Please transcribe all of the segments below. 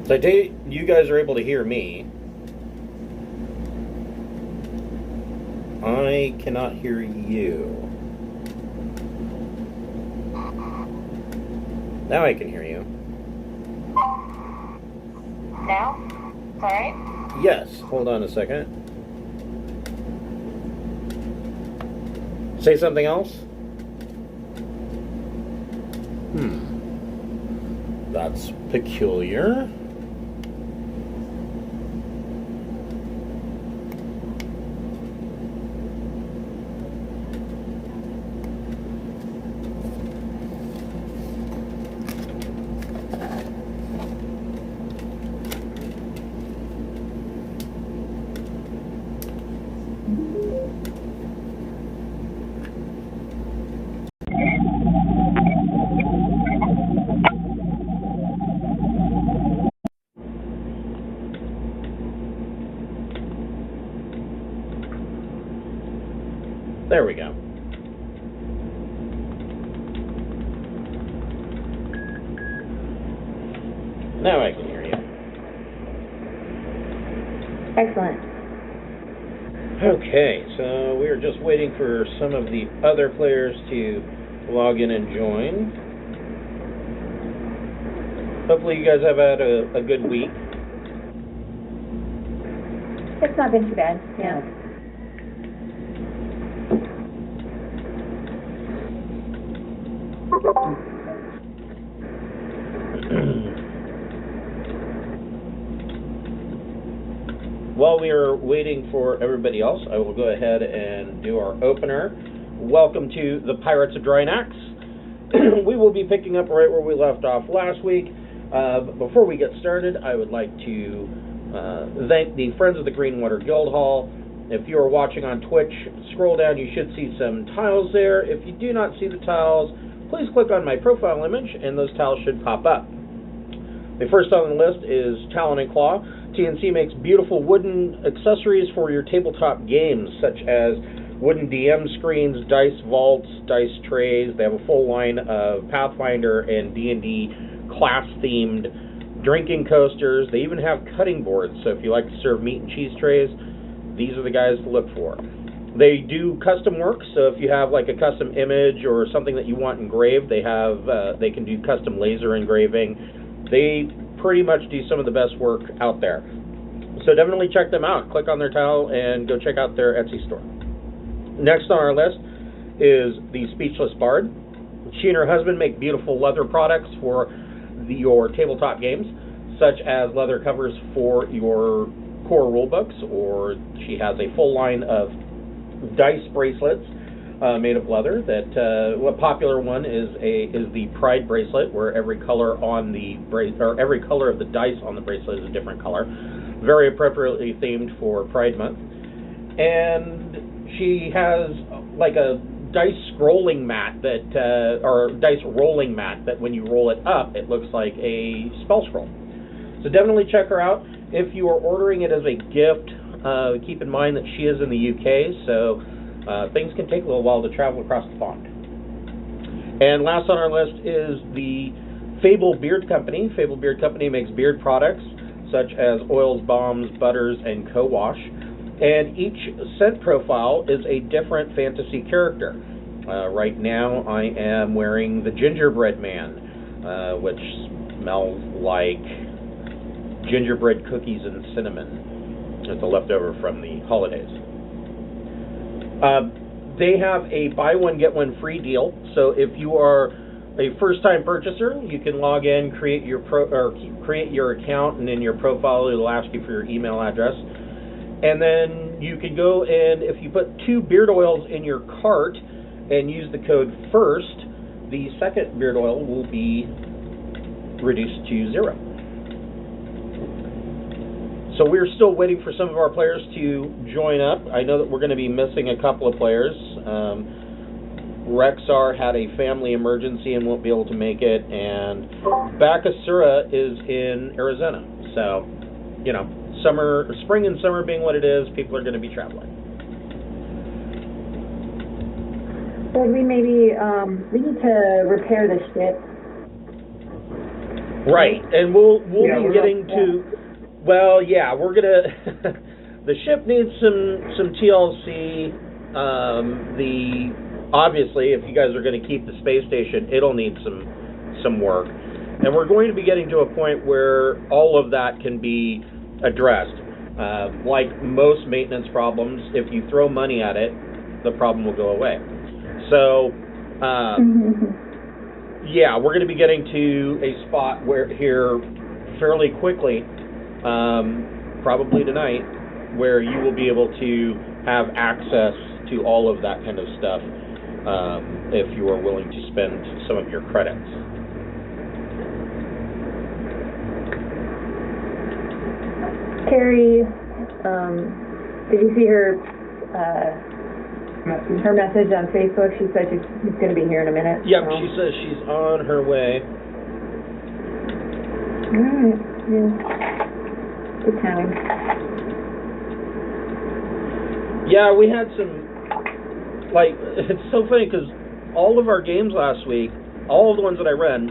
So I take it you guys are able to hear me. I cannot hear you. Now I can hear you. Now? Alright? Yes. Hold on a second. Say something else? That's peculiar. There we go. Now I can hear you. Excellent. Okay, so we are just waiting for some of the other players to log in and join. Hopefully you guys have had a good week. It's not been too bad, yeah. While we are waiting for everybody else, I will go ahead and do our opener. Welcome to the Pirates of Drinax. We will be picking up right where we left off last week. Before we get started, I would like to thank the Friends of the Greenwater Guildhall. If you are watching on Twitch, scroll down, you should see some tiles there. If you do not see the tiles, please click on my profile image and those tiles should pop up. The first on the list is Talon Claw. TNC makes beautiful wooden accessories for your tabletop games, such as wooden DM screens, dice vaults, dice trays. They have a full line of Pathfinder and D&D class-themed drinking coasters. They even have cutting boards, so if you like to serve meat and cheese trays, these are the guys to look for. They do custom work, so if you have like a custom image or something that you want engraved, they can do custom laser engraving. They pretty much do some of the best work out there. So definitely check them out. Click on their tile and go check out their Etsy store. Next on our list is the Speechless Bard. She and her husband make beautiful leather products for your tabletop games, such as leather covers for your core rulebooks, or she has a full line of dice bracelets made of leather. What popular one is the Pride bracelet, where every color on the every color of the dice on the bracelet is a different color, very appropriately themed for Pride Month. And she has like a dice scrolling mat or dice rolling mat that when you roll it up, it looks like a spell scroll. So definitely check her out. If you are ordering it as a gift, keep in mind that she is in the UK, so things can take a little while to travel across the pond. And last on our list is the Fable Beard Company. Fable Beard Company makes beard products such as oils, balms, butters, and co-wash. And each scent profile is a different fantasy character. Right now I am wearing the Gingerbread Man, which smells like gingerbread cookies and cinnamon. It's a leftover from the holidays. They have a buy one get one free deal. So if you are a first-time purchaser, you can log in, create your account, and in your profile it'll ask you for your email address. And then you can go and if you put 2 beard oils in your cart and use the code FIRST, the second beard oil will be reduced to 0. So we're still waiting for some of our players to join up. I know that we're going to be missing a couple of players. Rexar had a family emergency and won't be able to make it, and Bakasura is in Arizona. So, you know, spring and summer being what it is, people are going to be traveling. So we maybe, we need to repair the ship. Right, and we'll Yeah, be we're getting not- to. Well, yeah, we're gonna. The ship needs some TLC. Obviously, if you guys are going to keep the space station, it'll need some work, and we're going to be getting to a point where all of that can be addressed. Like most maintenance problems, if you throw money at it, the problem will go away. So. Yeah, we're going to be getting to a spot where here fairly quickly, probably tonight, where you will be able to have access to all of that kind of stuff if you are willing to spend some of your credits. Carrie, did you see her message on Facebook? She said she's going to be here in a minute. Yep, so. she says she's on her way. Alright, yeah. Good time. Yeah, we had some, like, it's so funny because all of our games last week, all of the ones that I ran,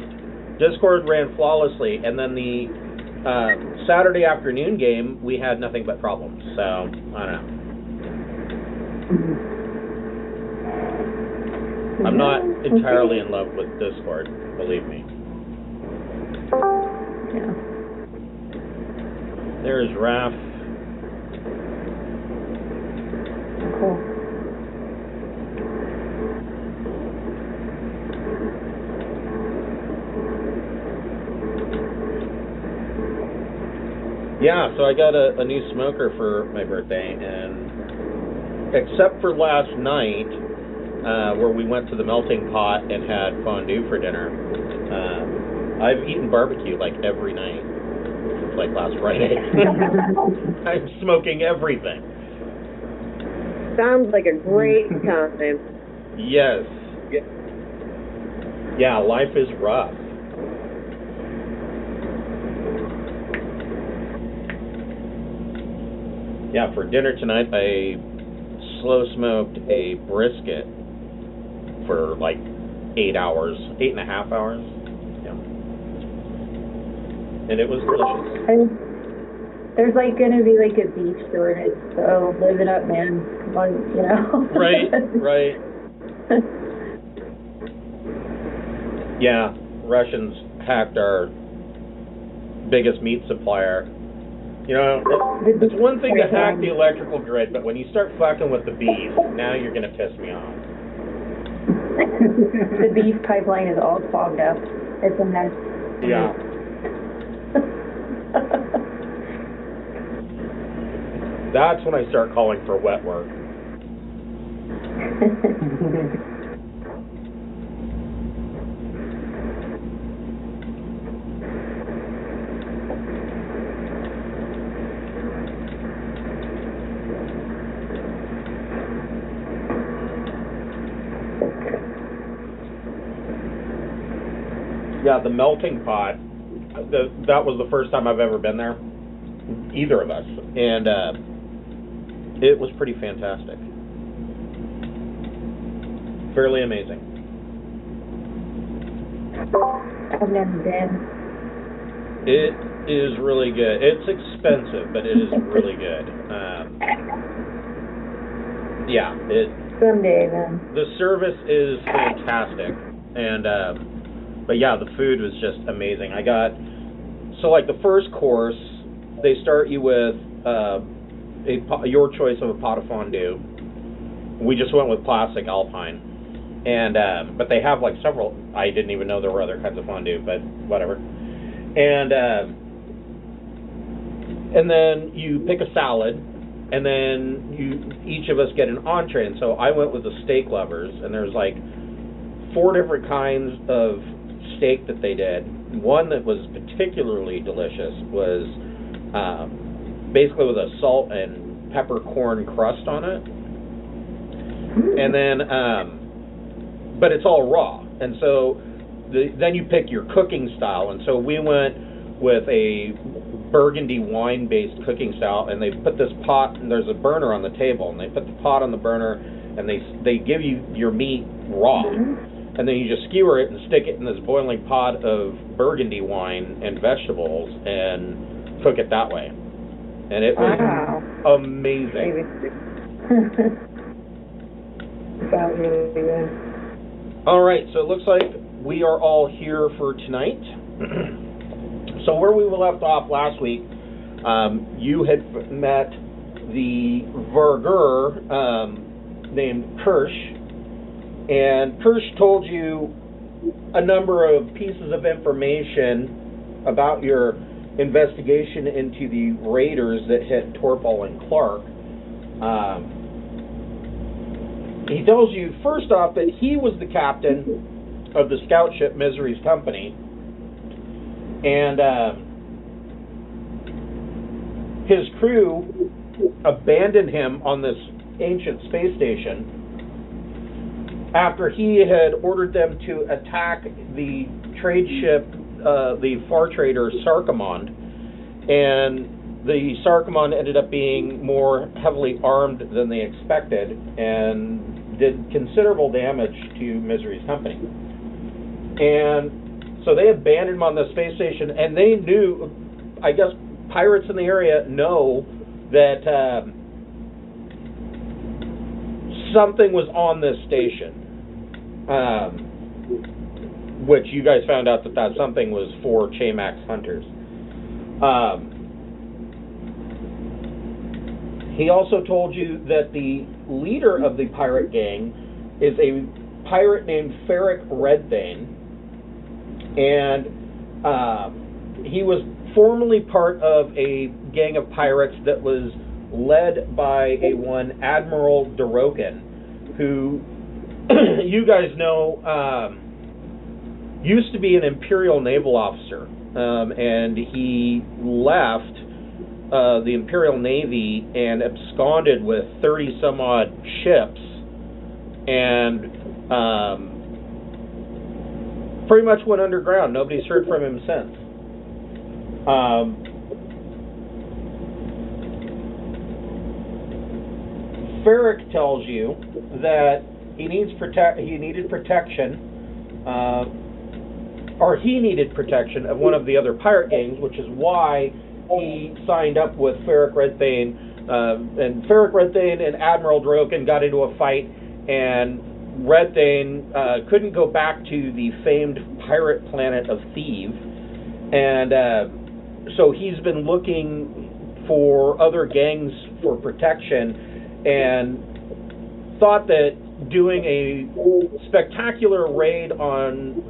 Discord ran flawlessly, and then the Saturday afternoon game, we had nothing but problems, so, I don't know. I'm not entirely in love with Discord, believe me. Yeah. There's Raph. Cool. Yeah, so I got a new smoker for my birthday, and except for last night, where we went to the melting pot and had fondue for dinner, I've eaten barbecue like every night since like last Friday. I'm smoking everything. Sounds like a great time. Yes. Yeah, life is rough. Yeah, for dinner tonight, I slow smoked a brisket for like 8 hours, 8.5 hours. Yeah. And it was delicious. There's like going to be like a beef shortage, so live it up, man. Come on, you know. Right, right. Yeah, Russians hacked our biggest meat supplier. You know, it's one thing to hack the electrical grid, but when you start fucking with the beef, now you're going to piss me off. The beef pipeline is all clogged up. It's a mess. Yeah. That's when I start calling for wet work. Yeah, the melting pot, that was the first time I've ever been there, either of us, and it was pretty fantastic. Fairly amazing. I've never been. It is really good. It's expensive, but it is really good. Yeah, Someday, then. the service is fantastic, and but yeah, the food was just amazing. I got, so like the first course, they start you with your choice of a pot of fondue. We just went with classic Alpine, and but they have like several. I didn't even know there were other kinds of fondue, but whatever. And then you pick a salad, and then each of us get an entree. And so I went with the steak lovers, and there's like 4 different kinds of steak that they did. One that was particularly delicious was basically with a salt and peppercorn crust on it, and then but it's all raw, and so then you pick your cooking style. And so we went with a burgundy wine based cooking style, and they put this pot, and there's a burner on the table, and they put the pot on the burner, and they give you your meat raw. and then you just skewer it and stick it in this boiling pot of burgundy wine and vegetables and cook it that way. And it was amazing. Sounds really good. All right, so it looks like we are all here for tonight. So where we left off last week, you had met the Vargur named Krrrsh, and Krrrsh told you a number of pieces of information about your investigation into the raiders that hit Torpal and Clark. He tells you, first off, that he was the captain of the scout ship Misery's Company, and his crew abandoned him on this ancient space station after he had ordered them to attack the trade ship, the far trader Sarkamond, and the Sarkamond ended up being more heavily armed than they expected and did considerable damage to Misery's Company. And so they abandoned him on the space station, and they knew, I guess pirates in the area know that something was on this station, which you guys found out that something was for Chamax hunters. He also told you that the leader of the pirate gang is a pirate named Ferric Redthane, and he was formerly part of a gang of pirates that was led by a one Admiral Darokin, who you guys know used to be an Imperial naval officer, and he left the Imperial Navy and absconded with 30 some odd ships, and pretty much went underground. Nobody's heard from him since. Ferric tells you that he needed protection, or he needed protection of one of the other pirate gangs, which is why he signed up with Ferric Redthane, and Ferric Redthane and Admiral Darokin got into a fight, and Redthane couldn't go back to the famed pirate planet of Theev, and so he's been looking for other gangs for protection, and thought that doing a spectacular raid on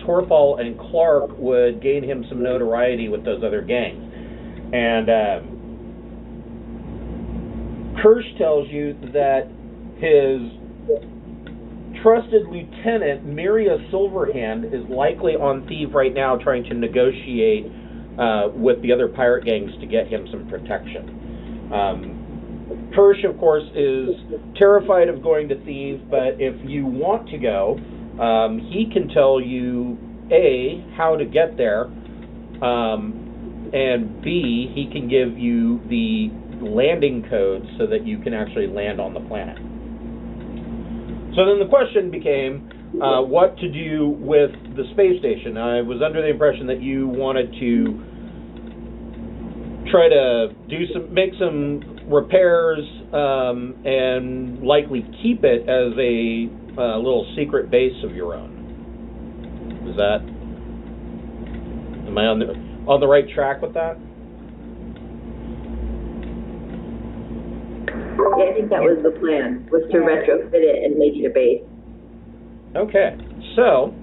Torpal and Clark would gain him some notoriety with those other gangs. And Krrrsh tells you that his trusted lieutenant, Miria Silverhand, is likely on Theev right now trying to negotiate with the other pirate gangs to get him some protection. Krrrsh, of course, is terrified of going to Theev, but if you want to go, he can tell you, A, how to get there, and B, he can give you the landing codes so that you can actually land on the planet. So then the question became what to do with the space station. I was under the impression that you wanted to try to make some repairs and likely keep it as a little secret base of your own. Am I on the right track with that? Yeah, I think that was the plan, was to retrofit it and make it a base. Okay, so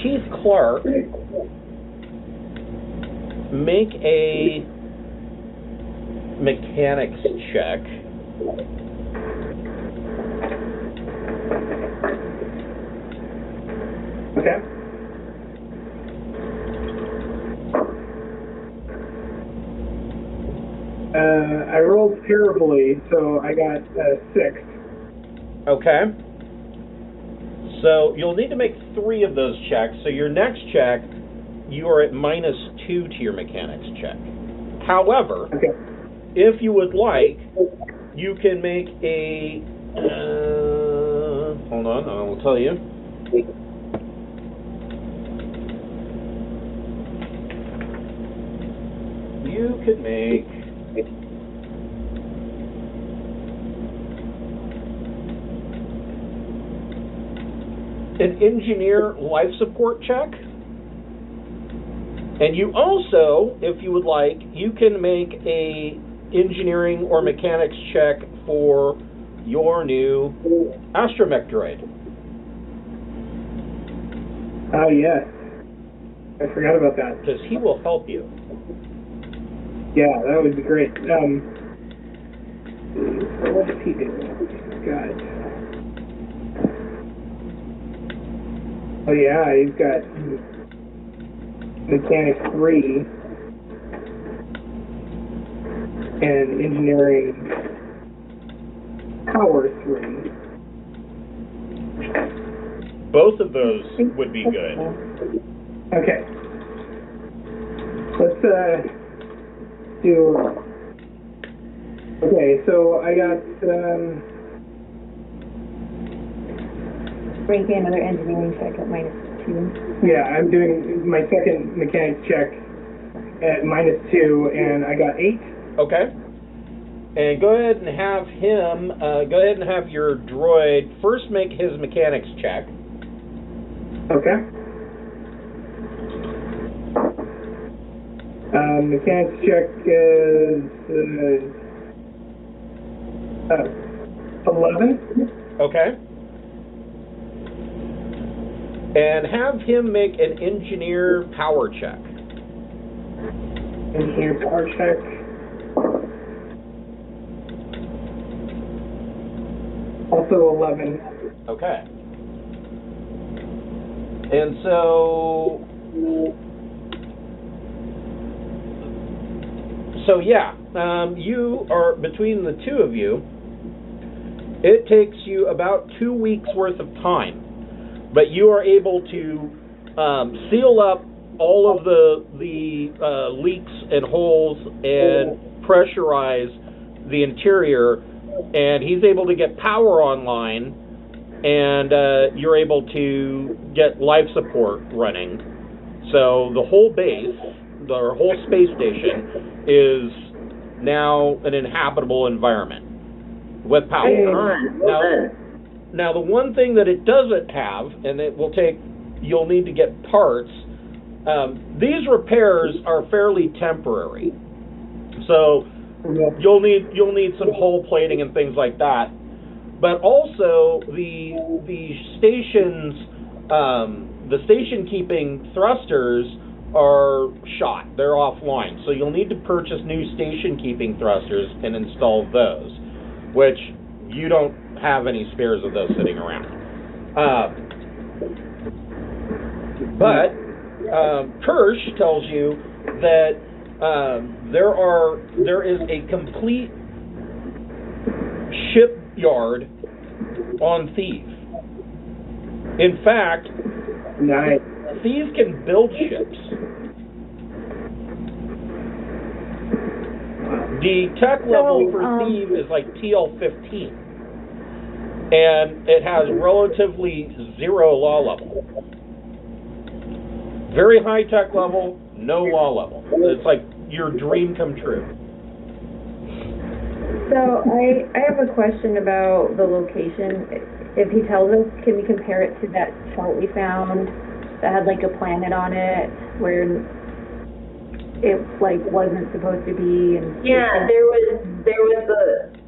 Chief Clark, make a mechanics check. Okay. I rolled terribly, so I got 6. Okay. So you'll need to make 3 of those checks. So your next check, you are at -2 to your mechanics check. However, okay, if you would like, you can make a, hold on, I will tell you. You could make an engineer life support check. And you also, if you would like, you can make a engineering or mechanics check for your new astromech droid. Oh, yes. I forgot about that. Because he will help you. Yeah, that would be great. What does he do? God. Oh, yeah, he's got Mechanics 3 and Engineering Power 3. Both of those would be good. Okay. Let's do. Okay, so I got Breaking another engineering check at -2. yeah, I'm doing my second mechanics check at -2, and I got 8. Okay. And go ahead and have him, go ahead and have your droid first make his mechanics check. Okay. Mechanics check is 11. Okay. And have him make an engineer power check. Engineer power check. Also 11. Okay. And so yeah, you are, between the two of you, it takes you about 2 weeks worth of time, but you are able to seal up all of the leaks and holes and pressurize the interior, and he's able to get power online, and you're able to get life support running. So the whole base, the whole space station, is now an inhabitable environment with power. Now the one thing that it doesn't have, and it will take, you'll need to get parts. These repairs are fairly temporary, so you'll need some hull plating and things like that. But also the station keeping thrusters are shot. They're offline. So you'll need to purchase new station keeping thrusters and install those, which you don't have any spares of those sitting around. But Krrrsh tells you that there is a complete shipyard on Theev. In fact, nice. Theev can build ships. The tech level for Theev is like TL-15, and it has relatively 0 law level. Very high tech level, no law level. It's like your dream come true. So I have a question about the location. If he tells us, can we compare it to that chart we found that had like a planet on it where it like wasn't supposed to be? And yeah, there was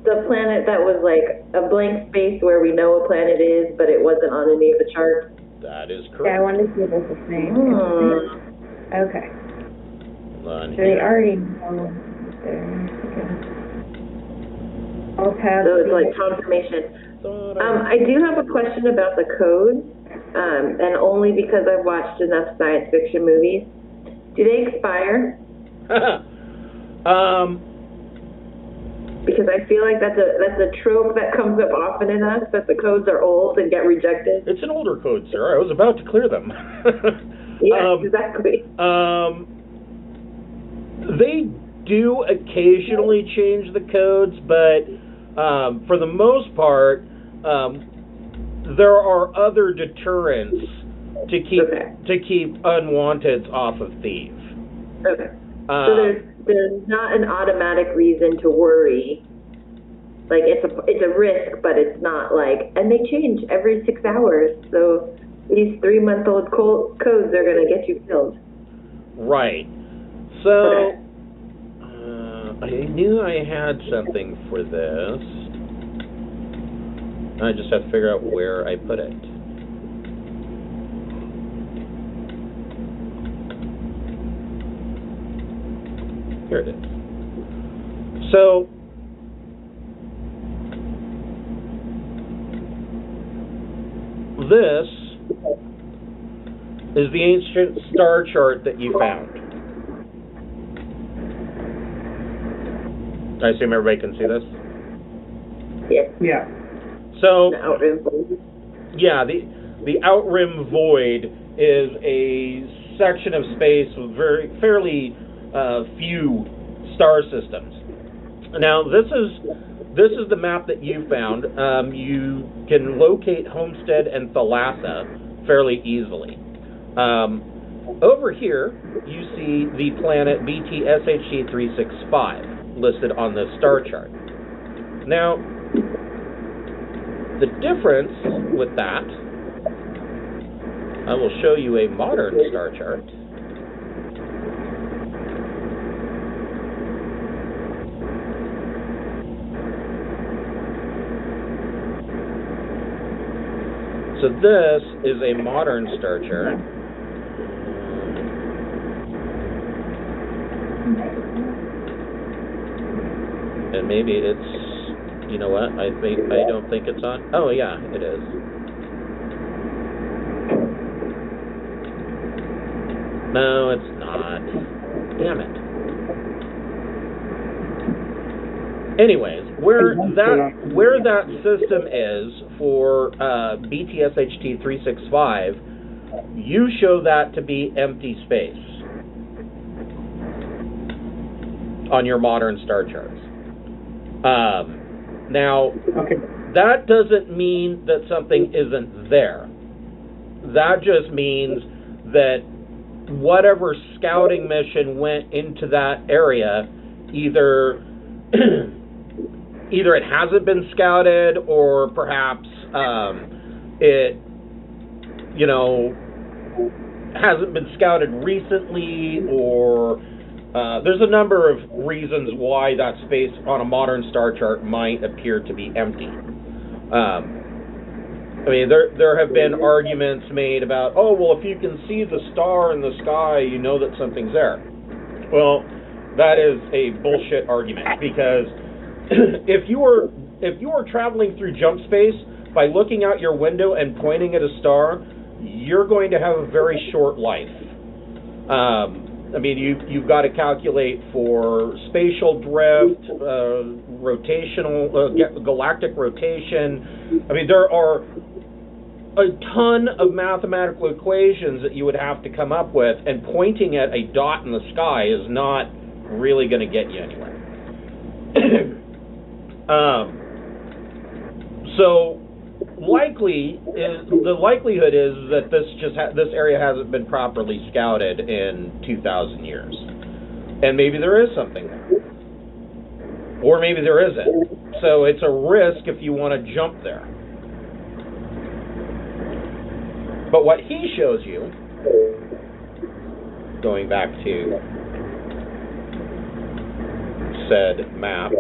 the planet that was like a blank space where we know a planet is, but it wasn't on any of the charts. That is correct. Yeah, I wanted to see if it was the same. Okay. So they already know there. Okay. So it's like confirmation. I do have a question about the codes, and only because I've watched enough science fiction movies. Do they expire? Because I feel like that's a trope that comes up often in us, that the codes are old and get rejected. It's an older code, sir. I was about to clear them. Yes, exactly. do occasionally change the codes, but for the most part, there are other deterrents to keep unwanteds off of Thieves. Okay. So there's not an automatic reason to worry. Like, it's a risk, but it's not like, and they change every 6 hours, so these 3-month-old codes are going to get you killed. Right. So, I knew I had something for this. I just have to figure out where I put it. Here it is. So, this is the ancient star chart that you found. I assume everybody can see this? Yes. Yeah. So, The Outrim Void. yeah, the Outrim Void is a section of space with fairly few star systems. Now, this is the map that you found. You can locate Homestead and Thalassa fairly easily. Over here, you see the planet BT-SHG 365 listed on the star chart. Now, the difference with that, I will show you a modern star chart. So this is a modern star chart. And maybe it's, you know what, I don't think it's on. Oh yeah, it is. No, it's not. Damn it. Anyways, where that system is for BTSHT 365, you show that to be empty space on your modern star charts. Now, that doesn't mean that something isn't there. That just means that whatever scouting mission went into that area, either it hasn't been scouted, or perhaps it, you know, hasn't been scouted recently, or there's a number of reasons why that space on a modern star chart might appear to be empty. I mean, there have been arguments made about, oh, well, if you can see the star in the sky, you know that something's there. Well, that is a bullshit argument, because if you were traveling through jump space by looking out your window and pointing at a star, you're going to have a very short life. I mean, you've got to calculate for spatial drift, rotational, galactic rotation. I mean, there are a ton of mathematical equations that you would have to come up with, and pointing at a dot in the sky is not really going to get you anywhere. So, the likelihood is that this area hasn't been properly scouted in 2,000 years, and maybe there is something there, or maybe there isn't. So it's a risk if you want to jump there. But what he shows you, going back to said map.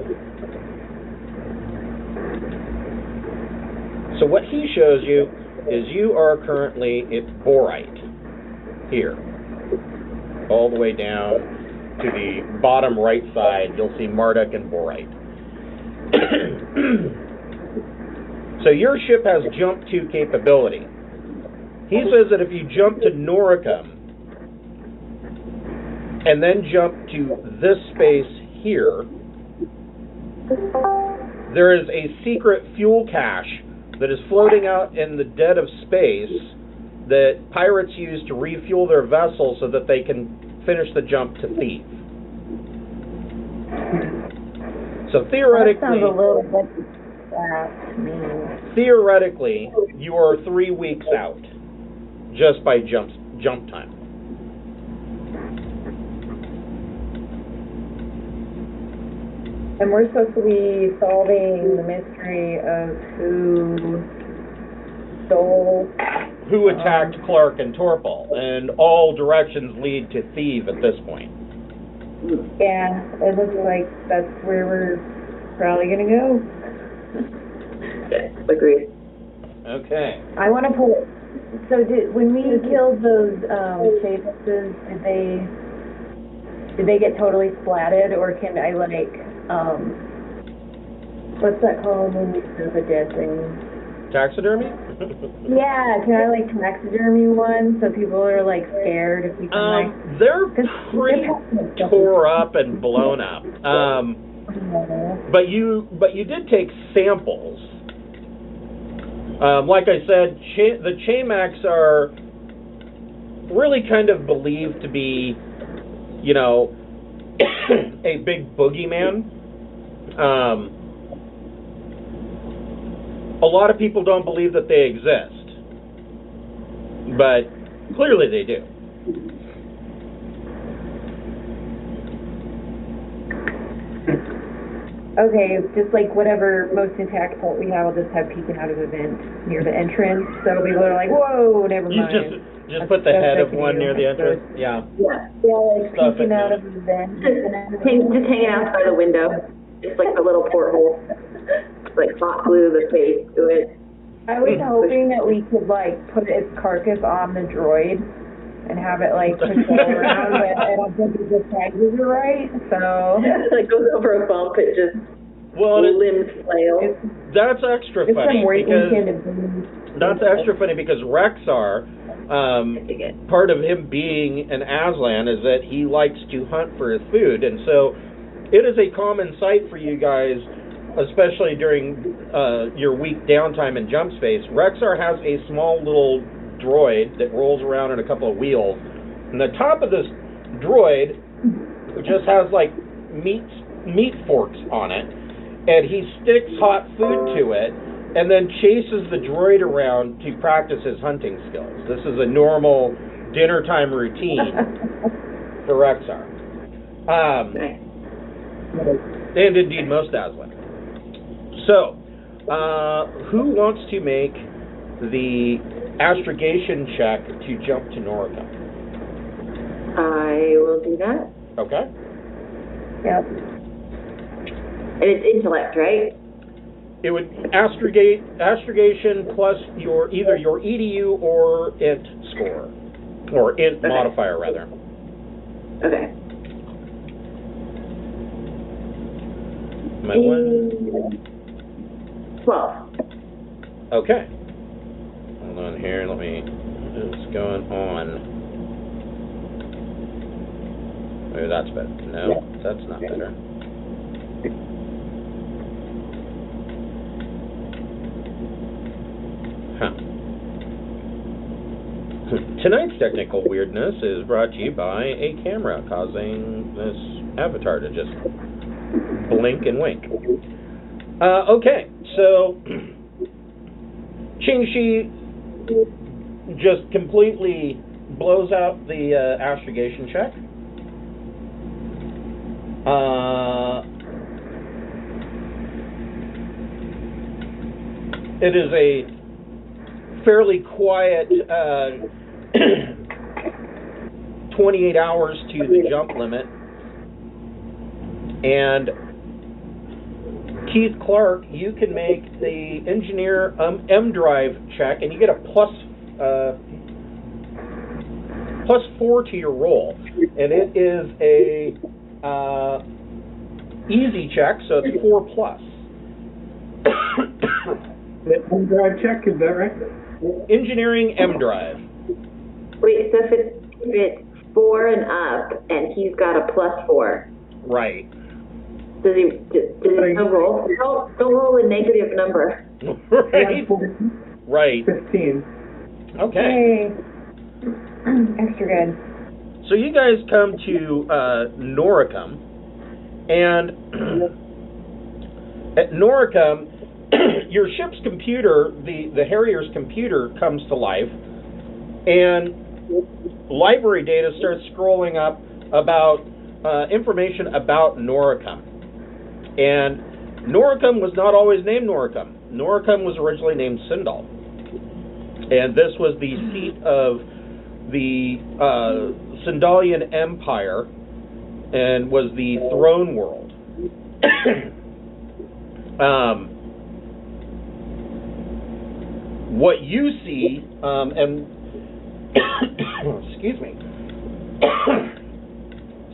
So what he shows you is you are currently at Borite, here. All the way down to the bottom right side, you'll see Marduk and Borite. So your ship has jump to capability. He says that if you jump to Noricum, and then jump to this space here, there is a secret fuel cache that is floating out in the dead of space that pirates use to refuel their vessels so that they can finish the jump to Theev. So That sounds theoretically, a little bit fast to me. theoretically, you are 3 weeks out, just by jump time. And we're supposed to be solving the mystery of who stole. Who attacked Clark and Torpal, and all directions lead to Theev at this point. Yeah, it looks like that's where we're probably gonna go. Okay, agreed. Okay. I want to pull. So when we killed those shapehunters, did they get totally splatted, or can I what's that called when you do the dead thing? Taxidermy? Yeah, can I taxidermy one so people are scared if we can They're pretty tore up and blown up. But you did take samples. Like I said, the Chamax are really kind of believed to be, a big boogeyman. A lot of people don't believe that they exist, but clearly they do. Okay, just whatever most intact port we have, we'll just have peeking out of the vent near the entrance, so people are like, whoa, never You mind. just put the head of one near the entrance. Yeah. Yeah. Yeah, Stuff peeking it, out man. of the vent. Just hanging out by the window, just the little porthole, hot glue the face to it. I was hoping that we could put its carcass on the droid and have it control around, but I don't think the sizes are right, so. Goes over a bump, it just limbs flail. That's extra It's funny some weight because weekend. that's extra funny because Rexar, part of him being an Aslan is that he likes to hunt for his food, and so it is a common sight for you guys, especially during your week downtime in jump space. Rexar has a small little droid that rolls around in a couple of wheels, and the top of this droid just has meat forks on it, and he sticks hot food to it and then chases the droid around to practice his hunting skills. This is a normal dinner time routine for Rexar. And indeed most Aslan. So, who wants to make the astrogation check to jump to Norica? I will do that. Okay. Yep. And it's intellect, right? It would astrogation plus either your EDU or int score, or int modifier rather. Okay. My one. 12. Okay. Hold on here. Let me. What's going on? Maybe that's better. No, that's not better. Huh. Tonight's technical weirdness is brought to you by a camera causing this avatar to just blink and wink. Okay, so Qingxi just completely blows out the astrogation check. It is a fairly quiet 28 hours to the jump limit, and Keith Clark, you can make the engineer M drive check, and you get a +4 to your roll, and it is a easy check, so it's 4+. The M drive check, is that right? Engineering M drive. Wait, so if it's 4 and up, and he's got a +4, Right. does he still roll? Don't roll a negative number. Right. Right. 15. Okay. Yay. Extra good. So you guys come to Noricum, And at Noricum, your ship's computer, the Harrier's computer, comes to life, and library data starts scrolling up about information about Noricum. And Noricum was not always named Noricum. Noricum was originally named Sindal. And this was the seat of the Sindalian Empire and was the throne world. What you see, and excuse me,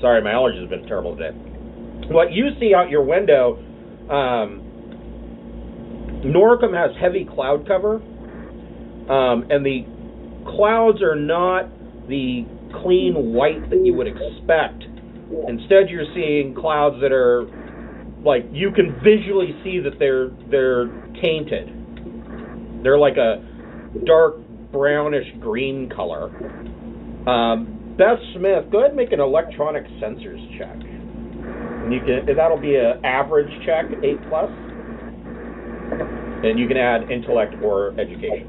sorry, my allergies have been terrible today. What you see out your window, Noricum has heavy cloud cover, and the clouds are not the clean white that you would expect. Instead, you're seeing clouds that are, like, you can visually see that they're tainted. They're like a dark brownish green color. Beth Smith, go ahead and make an electronic sensors check. And that'll be an average check, 8+. And you can add intellect or education.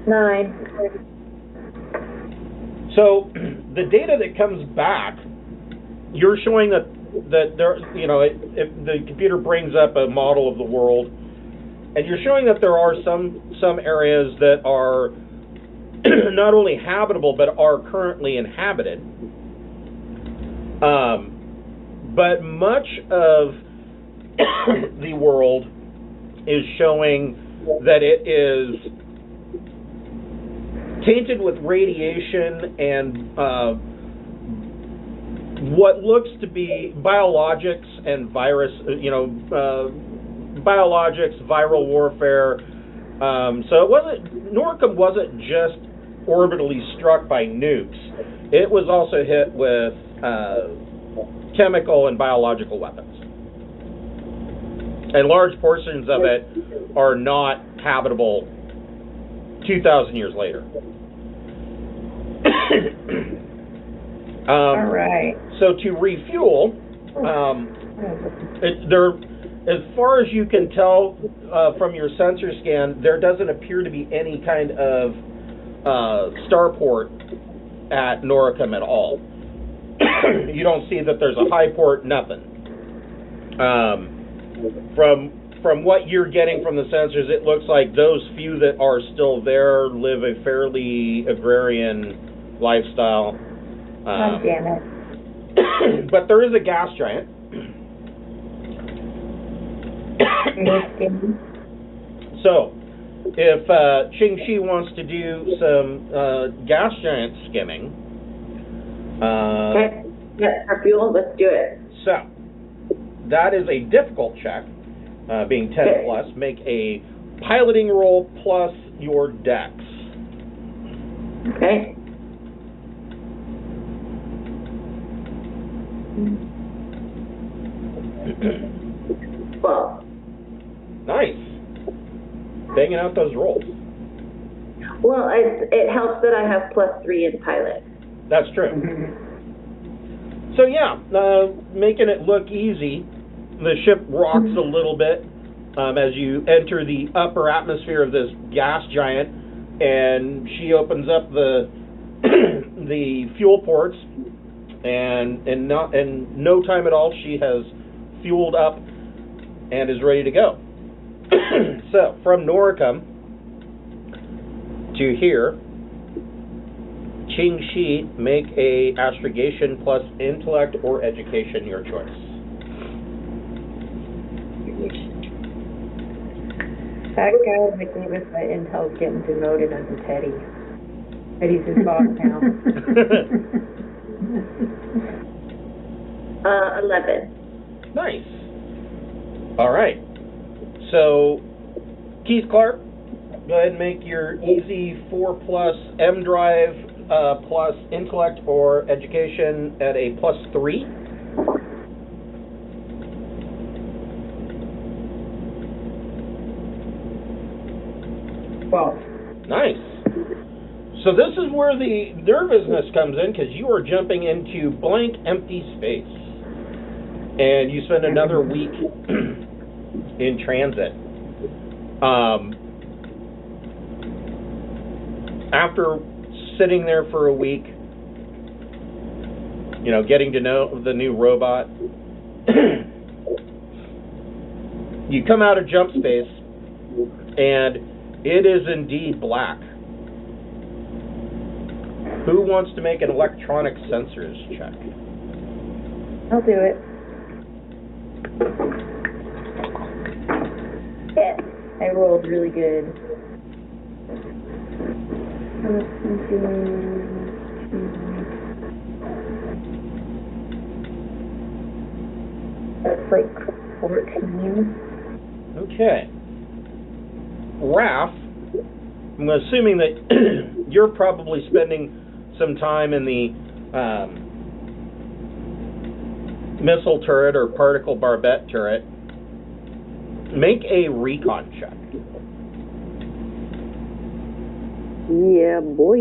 9. So the data that comes back, you're showing that there, if the computer brings up a model of the world, and you're showing that there are some areas that are not only habitable but are currently inhabited. But much of the world is showing that it is tainted with radiation and what looks to be biologics and virus, biologics, viral warfare. So Noricum wasn't just orbitally struck by nukes. It was also hit with chemical and biological weapons. And large portions of it are not habitable 2,000 years later. All right. So to refuel, as far as you can tell from your sensor scan, there doesn't appear to be any kind of starport at Noricum at all. You don't see that there's a high port, nothing. From what you're getting from the sensors, it looks like those few that are still there live a fairly agrarian lifestyle. God damn it. But there is a gas giant. So, if Qingxi wants to do some gas giant skimming, Okay. Yeah, for fuel, let's do it. So, that is a difficult check, being 10 plus. Make a piloting roll plus your dex. Okay. Well. Nice. Banging out those rolls. Well, it helps that I have +3 in pilot. That's true. So yeah, making it look easy. The ship rocks a little bit as you enter the upper atmosphere of this gas giant, and she opens up the the fuel ports, and in no time at all, she has fueled up and is ready to go. So from Noricum to here, Qingxi, make a astrogation plus intellect or education, your choice. That guy that gave us the intel's getting demoted as a Teddy. Teddy's his boss now. 11. Nice. All right. So, Keith Clark, go ahead and make your easy 4+ M drive plus intellect or education at a +3. Well, Nice. So this is where the nervousness comes in, because you are jumping into blank, empty space. And you spend another week in transit. After sitting there for a week, you know, getting to know the new robot, you come out of jump space, and it is indeed black. Who wants to make an electronic sensors check? I'll do it. Yes, I rolled really good. That's like 14. Okay. Raph, I'm assuming that you're probably spending some time in the missile turret or particle barbette turret. Make a recon check. Yeah, boy.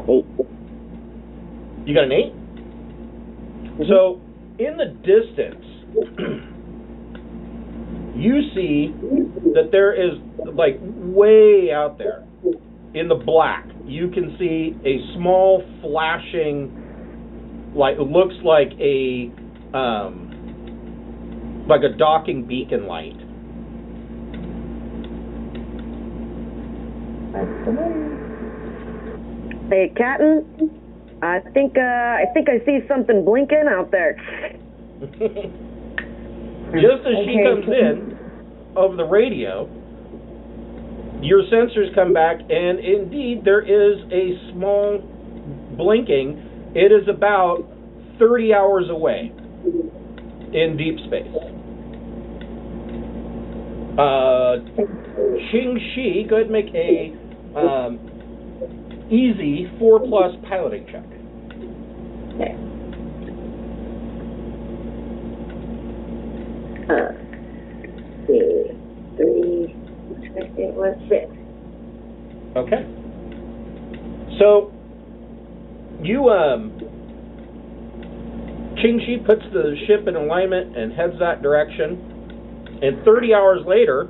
8. You got an 8? So, in the distance, you see that there is, like, way out there, in the black, you can see a small flashing, like, it looks like a docking beacon light. Hey, Captain. I think I see something blinking out there. Just as she comes in over the radio, your sensors come back, and indeed there is a small blinking. It is about 30 hours away in deep space. Qing-Shi, go ahead and make a easy 4+ piloting check. Okay. 3, it was 6. Okay. So, you, Qing-Shi puts the ship in alignment and heads that direction, and 30 hours later,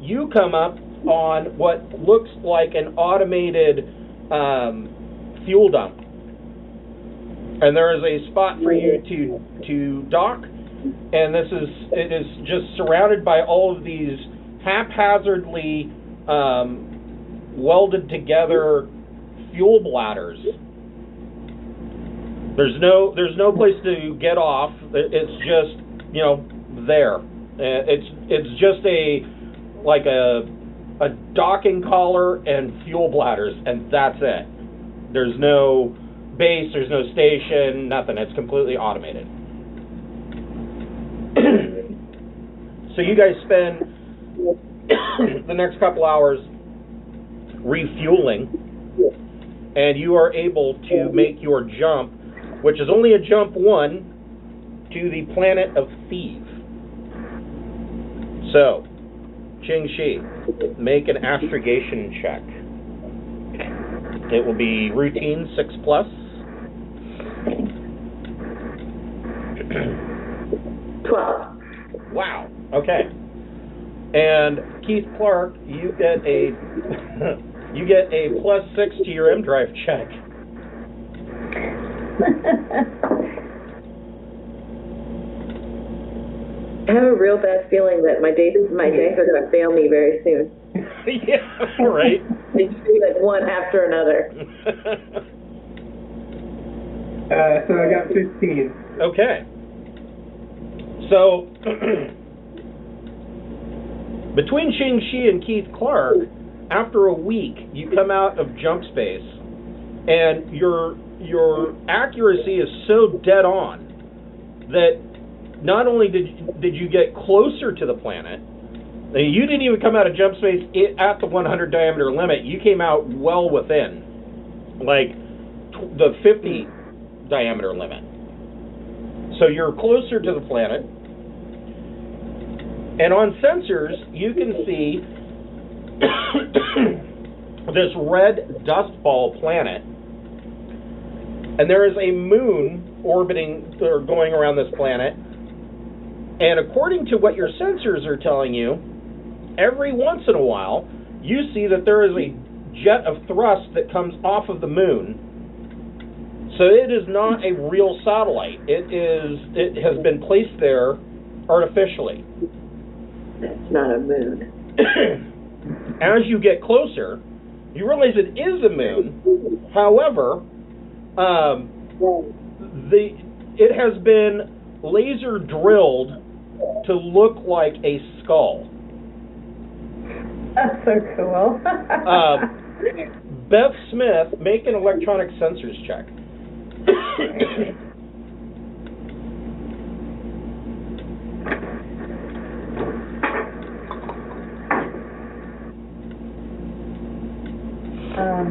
you come up on what looks like an automated fuel dump. And there is a spot for you to dock, and it is just surrounded by all of these haphazardly welded together fuel bladders. There's no place to get off. It's just, you know, there. It's just a docking collar and fuel bladders, and that's it. There's no base, there's no station, nothing. It's completely automated. So you guys spend the next couple hours refueling, and you are able to make your jump, which is only a jump 1, to the planet of Theev. So, Qing-Shi, make an astrogation check. It will be routine 6+. 12. Wow. Okay. And Keith Clark, you get a you get a +6 to your M drive check. I have a real bad feeling that my days are going to fail me very soon. Yeah, right. They just do like one after another. So I got 15. Okay. So, between Qing-Shi and Keith Clark, after a week, you come out of jump space, and your accuracy is so dead on that not only did you get closer to the planet, you didn't even come out of jump space at the 100 diameter limit. You came out well within, like, the 50 diameter limit. So you're closer to the planet. And on sensors, you can see this red dust ball planet, and there is a moon orbiting or going around this planet. And according to what your sensors are telling you, every once in a while, you see that there is a jet of thrust that comes off of the moon. So it is not a real satellite. It has been placed there artificially. It's not a moon. As you get closer, you realize it is a moon. However, it has been laser drilled to look like a skull. That's so cool. Beth Smith, make an electronic sensors check.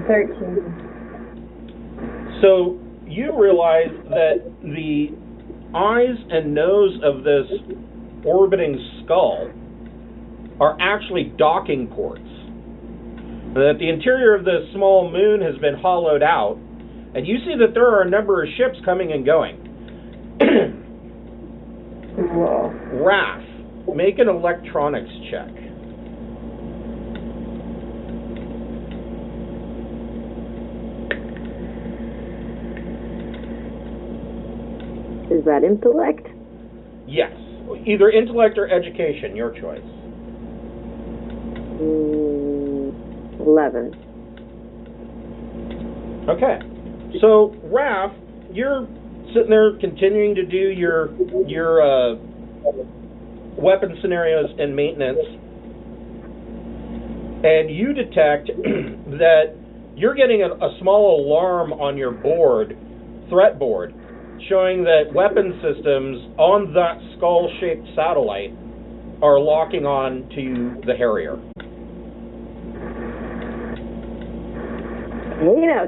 13. So you realize that the eyes and nose of this orbiting skull are actually docking ports. That the interior of this small moon has been hollowed out, and you see that there are a number of ships coming and going. Cool. Raph, make an electronics check. Is that intellect? Yes. Either intellect or education, your choice. 11. Okay. So, Raph, you're sitting there continuing to do your weapon scenarios and maintenance, and you detect that you're getting a small alarm on your board, threat board, showing that weapon systems on that skull-shaped satellite are locking on to the Harrier. You know,